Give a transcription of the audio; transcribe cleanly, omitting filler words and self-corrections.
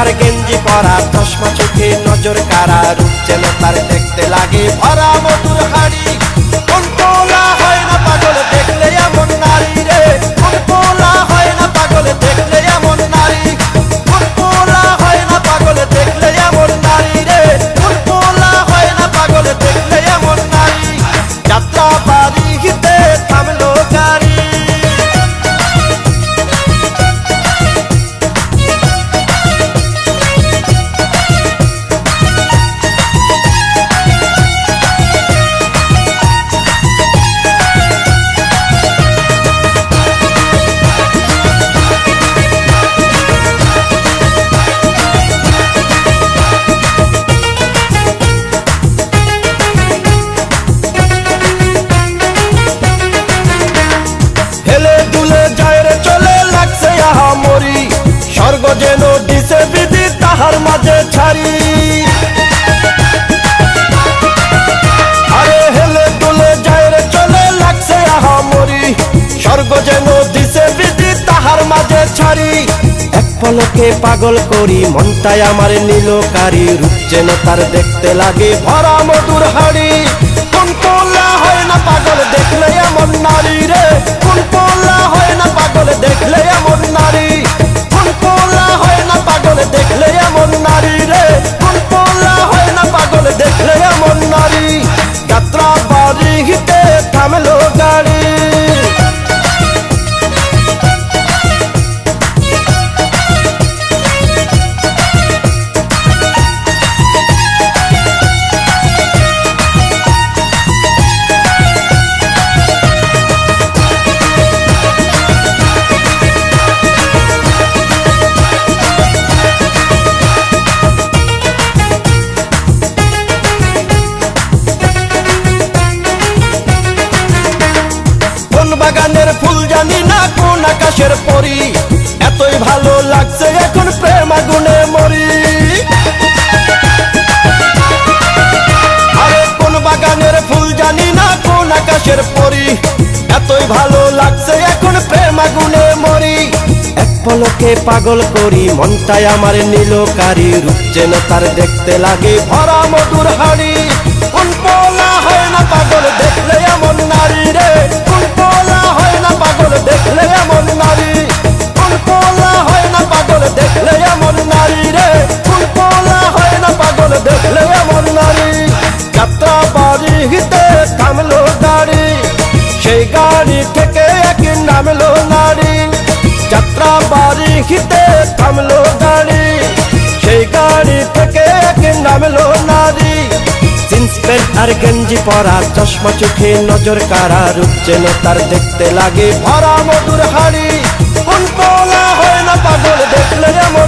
আর গেঞ্জি পরা, চশমা চোখে নজর কারা, রূপ যেন তার দেখতে লাগে ভরা মধুর হাড়ি। কোন পোলা হয় না পাগল দেখলে এমন নারী রে, কোন পোলা হয় না পাগল দেখলে এমন নারী, কোন পোলা হয় না পাগল দেখলে এমন নারী রে, কোন পোলা হয় না পাগল দেখলে এমন নারী। যাত্রা বাড়িতে থামলো গাড়ি, স্বর্গ যেন দিছে বিধি তাহার মাঝে ছাড়ি। আরে হেলে দুলে যায় রে চলে লাগছে আহামরি, স্বর্গ যেন দিছে বিধি তাহার মাঝে ছাড়ি। এক পলকে পাগল করি মনটাই আমার নীলকারি, রূপ যেন তার দেখতে লাগে ভরা মধুর হাড়ি। কোন পোলা হয় না পাগল দেখলে এমন নারী রে, কোন পোলা হয় না পাগল দেখলে এমন নারী, কোন পোলা হয় না পাগল দেখলে এমন নারী রে, কোন পোলা হয় না পাগল দেখলে এমন নারী। যাত্রা বাড়িতে থামলো গাড়ি, বাগানের ফুল জানি না কোন আকাশের পরি, এতই ভালো লাগছে এখন প্রেম আগুনে মরি। আরে কোন বাগানের ফুল জানি না কোন আকাশের পরি, এতই ভালো লাগছে এখন প্রেম আগুনে মরি। এক পলকে পাগল করি মনটাই আমার নীলকারি, রূপ যেন তার দেখতে লাগে ভরা মধুর হাড়ি। কোন পোলা হয় না পাগল দেখলে এমন নারী রে, কোন পোলা হয় না পাগল দেখলে এমন নারী, কোন পোলা হয় না পাগল দেখলে এমন নারী রে, কোন পোলা হয় না পাগল দেখলে এমন নারী। যাত্রা বাড়িতে থামলো গাড়ি, সেই গাড়ি থেকে এক নামলো নারী। যাত্রা বাড়িতে থামলো গাড়ি, সেই গাড়ি থেকে এক নামলো নারী। জিন্স প্যান্ট আর গেঞ্জি পরা, চশমা চোখে নজর কারা, রূপ যেন তার দেখতে লাগে ভরা মধুর হাড়ি। কোন পোলা হয় না পাগল দেখলে এমন